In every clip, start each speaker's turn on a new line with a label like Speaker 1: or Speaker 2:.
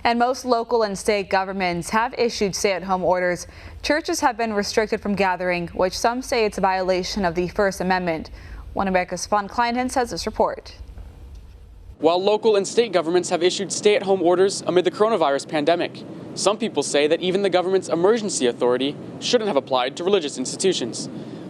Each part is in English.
Speaker 1: And most local and state governments have issued stay-at-home orders. Churches have been restricted from gathering, which some say it's a violation of the First Amendment. One Americas Stefan Kleinhenz has this report.
Speaker 2: While local and state governments have issued stay-at-home orders amid the coronavirus pandemic, some people say that even the government's emergency authority shouldn't have applied to religious institutions.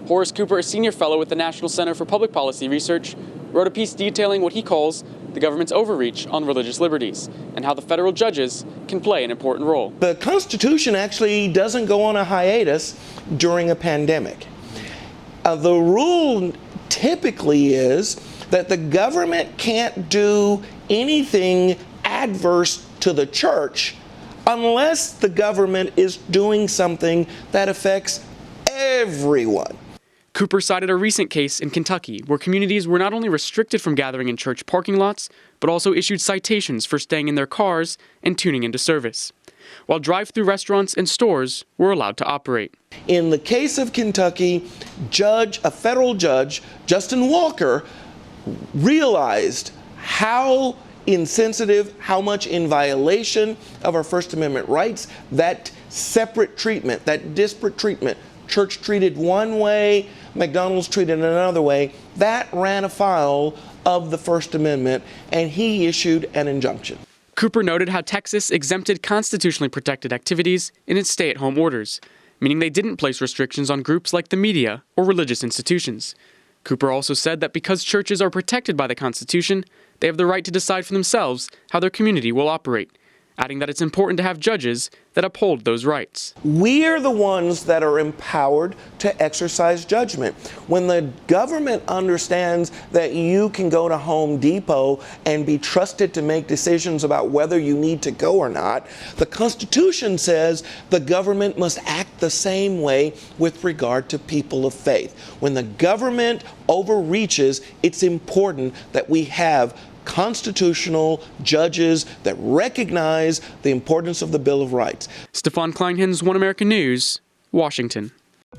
Speaker 2: Horace Cooper, a senior fellow with the National Center for Public Policy Research, wrote a piece detailing what he calls the government's overreach on religious liberties and how the federal judges can play an important role.
Speaker 3: The Constitution actually doesn't go on a hiatus during a pandemic. The rule typically is that the government can't do anything adverse to the church unless the government is doing something that affects everyone.
Speaker 2: Cooper cited a recent case in Kentucky where communities were not only restricted from gathering in church parking lots, but also issued citations for staying in their cars and tuning into service, while drive-through restaurants and stores were allowed to operate.
Speaker 3: In the case of Kentucky, a federal judge, Justin Walker, realized how insensitive, how much in violation of our First Amendment rights that separate treatment, that disparate treatment, church treated one way, McDonald's treated another way, that ran afoul of the First Amendment, and he issued an injunction.
Speaker 2: Cooper noted how Texas exempted constitutionally protected activities in its stay-at-home orders, meaning they didn't place restrictions on groups like the media or religious institutions. Cooper also said that because churches are protected by the Constitution, they have the right to decide for themselves how their community will operate, adding that it's important to have judges that uphold those rights.
Speaker 3: We are the ones that are empowered to exercise judgment. When the government understands that you can go to Home Depot and be trusted to make decisions about whether you need to go or not, the Constitution says the government must act the same way with regard to people of faith. When the government overreaches, it's important that we have constitutional judges that recognize the importance of the Bill of Rights.
Speaker 2: Stefan Kleinhenz, One America News, Washington.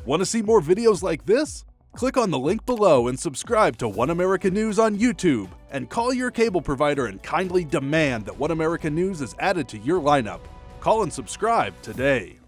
Speaker 4: Want to see more videos like this? Click on the link below and subscribe to One America News on YouTube. And call your cable provider and kindly demand that One America News is added to your lineup. Call and subscribe today.